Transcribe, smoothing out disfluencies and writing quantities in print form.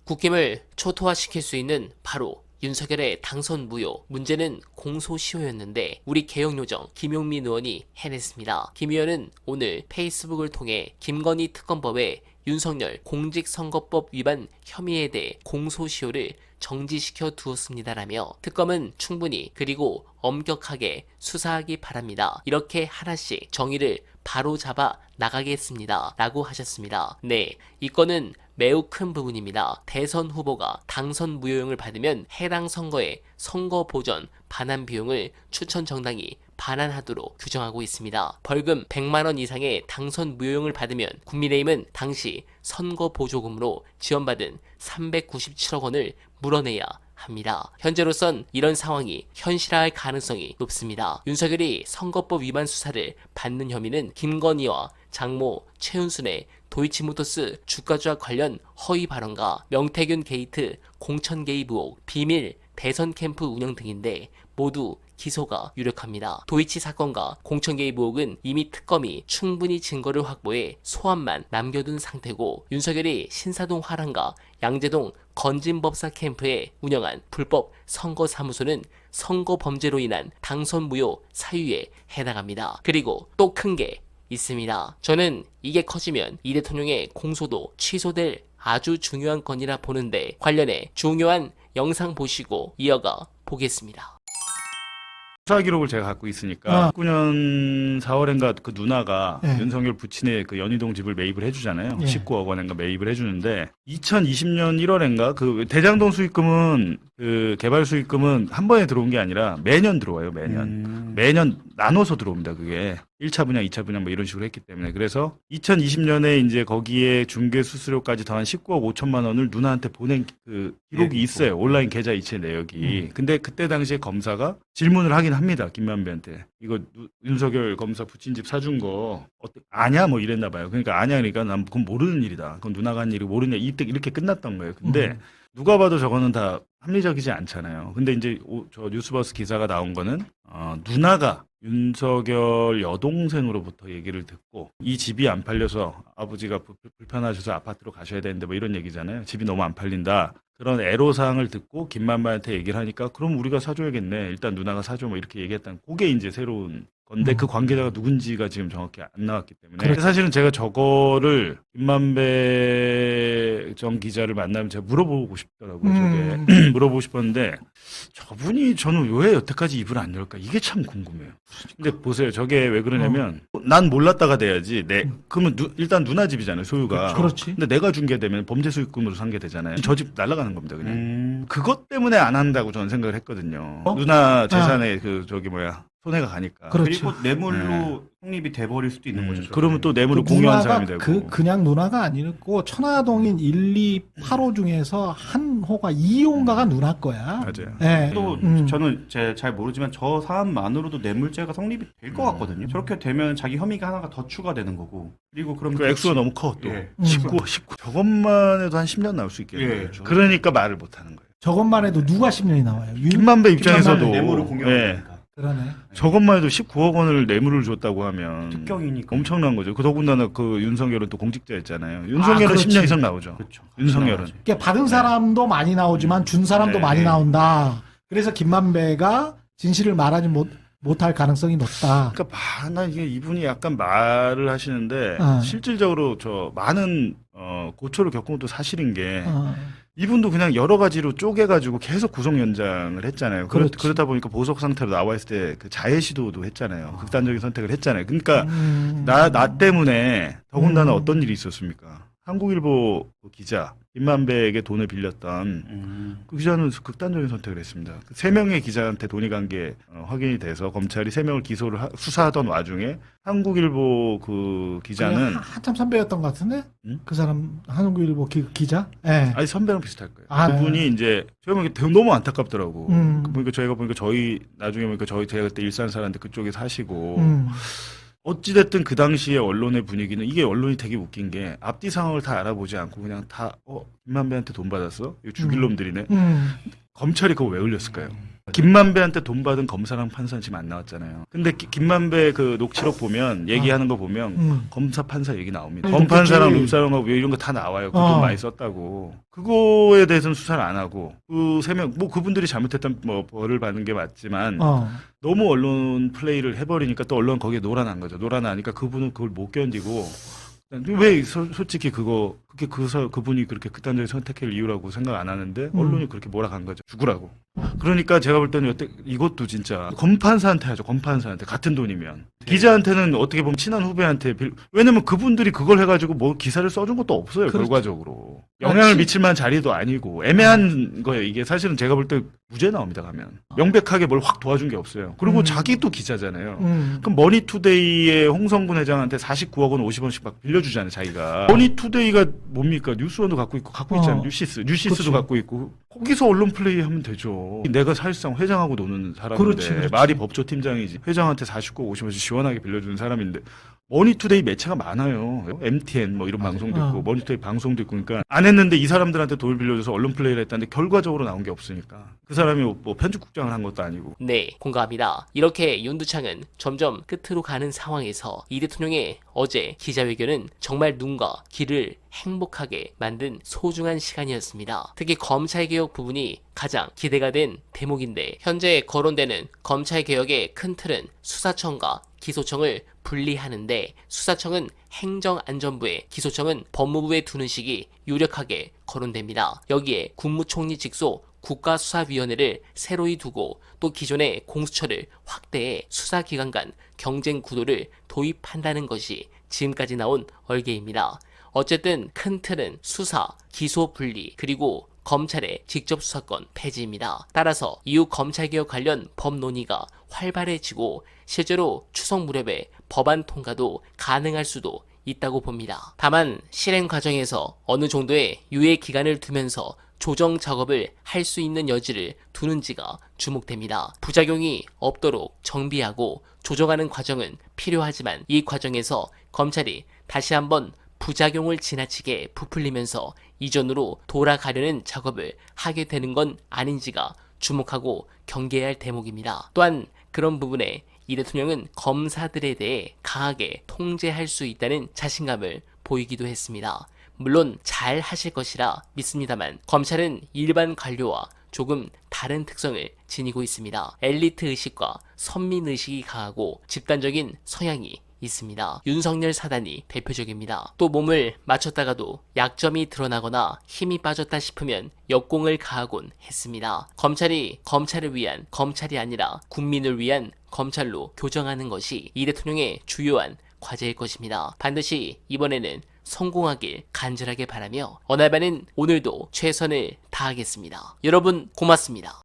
국힘을 초토화시킬 수 있는 바로 윤석열의 당선 무효. 문제는 공소시효였는데 우리 개혁요정 김용민 의원이 해냈습니다. 김 의원은 오늘 페이스북을 통해 김건희 특검법에 윤석열 공직선거법 위반 혐의에 대해 공소시효를 정지시켜 두었습니다라며 특검은 충분히 그리고 엄격하게 수사하기 바랍니다. 이렇게 하나씩 정의를 바로잡아 나가겠습니다. 라고 하셨습니다. 네, 이 건은 매우 큰 부분입니다. 대선 후보가 당선 무효용을 받으면 해당 선거의 선거 보전 반환 비용을 추천 정당이 반환하도록 규정하고 있습니다. 벌금 100만원 이상의 당선 무효용을 받으면 국민의힘은 당시 선거 보조금으로 지원받은 397억 원을 물어내야 합니다. 현재로선 이런 상황이 현실화할 가능성이 높습니다. 윤석열이 선거법 위반 수사를 받는 혐의는 김건희와 장모 최은순의 도이치모터스 주가 조작 관련 허위 발언과 명태균 게이트 공천 개입 의혹, 비밀 대선 캠프 운영 등인데 모두 기소가 유력합니다. 도이치 사건과 공천 개입 의혹은 이미 특검이 충분히 증거를 확보해 소환만 남겨둔 상태고 윤석열이 신사동 화랑과 양재동 건진법사 캠프에 운영한 불법 선거사무소는 선거 범죄로 인한 당선 무효 사유에 해당합니다. 그리고 또 큰 게 있습니다. 저는 이게 커지면 이 대통령의 공소도 취소될 아주 중요한 건이라 보는데 관련해 중요한 영상 보시고 이어가 보겠습니다. 수사 기록을 제가 갖고 있으니까 19년 4월인가 그 누나가 윤석열 부친의 그 연희동 집을 매입을 해주잖아요. 19억 원인가 매입을 해주는데 2020년 1월인가 그 대장동 수익금은 그 개발 수익금은 한 번에 들어온 게 아니라 매년 들어와요. 매년 나눠서 들어옵니다. 그게 1차 분양, 2차 분양 뭐 이런 식으로 했기 때문에. 그래서 2020년에 이제 거기에 중개 수수료까지 더한 19억 5천만 원을 누나한테 보낸 그 기록이 있어요. 온라인 계좌 이체 내역이. 근데 그때 당시에 검사가 질문을 하긴 합니다. 김만배한테. 이거 윤석열 검사 부친 집 사준 거 아냐? 뭐 이랬나 봐요. 그러니까 아냐? 그러니까 난 그건 모르는 일이다. 그건 누나가 한 일이 모르냐? 이렇게 끝났던 거예요. 근데 누가 봐도 저거는 다 합리적이지 않잖아요. 근데 이제 저 뉴스버스 기사가 나온 거는 누나가 윤석열 여동생으로부터 얘기를 듣고 이 집이 안 팔려서 아버지가 불편하셔서 아파트로 가셔야 되는데 뭐 이런 얘기잖아요. 집이 너무 안 팔린다. 그런 애로사항을 듣고 김만배한테 얘기를 하니까 그럼 우리가 사줘야겠네. 일단 누나가 사줘 뭐 이렇게 얘기했다는 그게 이제 새로운 건데 그 관계자가 누군지가 지금 정확히 안 나왔기 때문에 그렇죠. 사실은 제가 저거를 김만배 전 기자를 만나면 제가 물어보고 싶더라고요. 저게 물어보고 싶었는데 저분이 저는 왜 여태까지 입을 안 열까 이게 참 궁금해요. 근데 보세요. 저게 왜 그러냐면 난 몰랐다가 돼야지. 그러면 일단 누나 집이잖아요. 소유가. 그렇지. 근데 내가 준 게 되면 범죄 수익금으로 산 게 되잖아요. 저 집 날아가는 겁니다. 그냥. 그것 때문에 안 한다고 저는 생각을 했거든요. 누나 재산에 그 저기 뭐야. 손해가 가니까. 그렇지. 그리고 뇌물로 성립이 돼버릴 수도 있는 거죠. 그러면 또 뇌물을 공유한 사람이 되고. 그냥 누나가 아니고 천화동인 1, 2, 8호 중에서 한 호가 2호인가가 누나 거야. 맞아요. 네. 또 저는 잘 모르지만 저 사안만으로도 뇌물죄가 성립이 될 것 같거든요. 저렇게 되면 자기 혐의가 하나가 더 추가되는 거고. 그리고 그럼 그 액수가 너무 커 또. 예. 19. 저것만 해도 한 10년 나올 수 있겠네요. 예. 그러니까 말을 못 하는 거예요. 저것만 해도 누가 10년이 나와요? 김만배 입장에서도 뇌물을 공유하니까. 그러네. 저것만 해도 19억 원을 뇌물을 줬다고 하면 특경이니까 엄청난 거죠. 그 더군다나 그 윤석열은 또 공직자였잖아요. 윤석열은 그렇지. 10년 이상 나오죠. 그렇죠. 윤석열은. 그러니까 받은 사람도 많이 나오지만 준 사람도 네. 많이 나온다. 그래서 김만배가 진실을 말하지 못할 가능성이 높다. 그러니까 난 이분이 약간 말을 하시는데 실질적으로 저 많은 고초를 겪은 것도 사실인 게 이분도 그냥 여러 가지로 쪼개가지고 계속 구속 연장을 했잖아요. 그렇다 보니까 보석 상태로 나와 있을 때 그 자해 시도도 했잖아요. 극단적인 선택을 했잖아요. 그러니까 나 때문에 더군다나 어떤 일이 있었습니까? 한국일보 기자 김만배에게 돈을 빌렸던 그 기자는 극단적인 선택을 했습니다. 그 3명의 기자한테 돈이 간 게 확인이 돼서 검찰이 3명을 기소를 수사하던 와중에 한국일보 그 기자는 한참 선배였던 것 같은데 그 사람 한국일보 기자? 네. 아니 선배랑 비슷할 거예요. 그분이 이제 제가 보니까 너무 안타깝더라고. 보니까 저희가 보니까 나중에 보니까 제가 그때 일산 살았는데 그쪽에 사시고 어찌됐든 그 당시에 언론의 분위기는 이게 언론이 되게 웃긴 게 앞뒤 상황을 다 알아보지 않고 그냥 다 김만배한테 돈 받았어? 이거 죽일 놈들이네. 검찰이 그거 왜 올렸을까요? 김만배한테 돈 받은 검사랑 판사는 지금 안 나왔잖아요. 근데 김만배 그 녹취록 보면 얘기하는 거 보면 검사 판사 얘기 나옵니다. 검판사랑 룸사롱하고 이런 거 다 나와요. 그 돈 많이 썼다고. 그거에 대해서는 수사를 안 하고 그 세 명 뭐 그분들이 잘못했다면 뭐 벌을 받는 게 맞지만 너무 언론 플레이를 해버리니까 또 언론 거기에 놀아난 거죠. 놀아나니까 그분은 그걸 못 견디고 왜 솔직히 그분이 그렇게 극단적인 선택할 이유라고 생각 안 하는데 언론이 그렇게 몰아간 거죠. 죽으라고. 그러니까 제가 볼 때는 이것도 진짜 검판사한테 하죠. 검판사한테 같은 돈이면 기자한테는 어떻게 보면 친한 후배한테 왜냐면 그분들이 그걸 해가지고 뭐 기사를 써준 것도 없어요. 그렇죠. 결과적으로 영향을 미칠 만한 자리도 아니고 애매한 거예요. 이게 사실은 제가 볼 때 무죄 나옵니다. 가면 명백하게 뭘 확 도와준 게 없어요. 그리고 자기도 기자잖아요. 그럼 머니투데이의 홍성군 회장한테 49억 원 50원씩 막 빌려주잖아요. 자기가 머니투데이가 뭡니까? 뉴스원도 갖고 있잖아요. 뉴시스도 그렇지. 갖고 있고 거기서 언론 플레이 하면 되죠. 내가 사실상 회장하고 노는 사람인데 그렇지. 말이 법조팀장이지 회장한테 49억 50원씩 시원하게 빌려주는 사람인데 머니투데이 매체가 많아요. MTN 뭐 이런 방송도 있고 머니투데이 방송도 있고 그러니까 안 했는데 이 사람들한테 돈을 빌려줘서 언론 플레이를 했다는데 결과적으로 나온 게 없으니까 그 사람이 뭐 편집국장을 한 것도 아니고. 네, 공감합니다. 이렇게 윤두창은 점점 끝으로 가는 상황에서 이 대통령의 어제 기자회견은 정말 눈과 귀를 행복하게 만든 소중한 시간이었습니다. 특히 검찰개혁 부분이 가장 기대가 된 대목인데 현재 거론되는 검찰개혁의 큰 틀은 수사청과 기소청을 분리하는데 수사청은 행정안전부에 기소청은 법무부에 두는 식이 유력하게 거론됩니다. 여기에 국무총리 직속 국가수사위원회를 새로이 두고 또 기존의 공수처를 확대해 수사기관 간 경쟁 구도를 도입한다는 것이 지금까지 나온 얼개입니다. 어쨌든 큰 틀은 수사, 기소 분리 그리고 검찰의 직접 수사권 폐지입니다. 따라서 이후 검찰개혁 관련 법 논의가 활발해지고 실제로 추석 무렵에 법안 통과도 가능할 수도 있다고 봅니다. 다만 실행 과정에서 어느 정도의 유예 기간을 두면서 조정 작업을 할 수 있는 여지를 두는지가 주목됩니다. 부작용이 없도록 정비하고 조정하는 과정은 필요하지만 이 과정에서 검찰이 다시 한번 부작용을 지나치게 부풀리면서 이전으로 돌아가려는 작업을 하게 되는 건 아닌지가 주목하고 경계해야 할 대목입니다. 또한 그런 부분에 이 대통령은 검사들에 대해 강하게 통제할 수 있다는 자신감을 보이기도 했습니다. 물론 잘 하실 것이라 믿습니다만 검찰은 일반 관료와 조금 다른 특성을 지니고 있습니다. 엘리트 의식과 선민 의식이 강하고 집단적인 성향이 있습니다. 윤석열 사단이 대표적입니다. 또 몸을 맞췄다가도 약점이 드러나거나 힘이 빠졌다 싶으면 역공을 가하곤 했습니다. 검찰이 검찰을 위한 검찰이 아니라 국민을 위한 검찰로 교정하는 것이 이 대통령의 주요한 과제일 것입니다. 반드시 이번에는 성공하길 간절하게 바라며 언알바는 오늘도 최선을 다하겠습니다. 여러분 고맙습니다.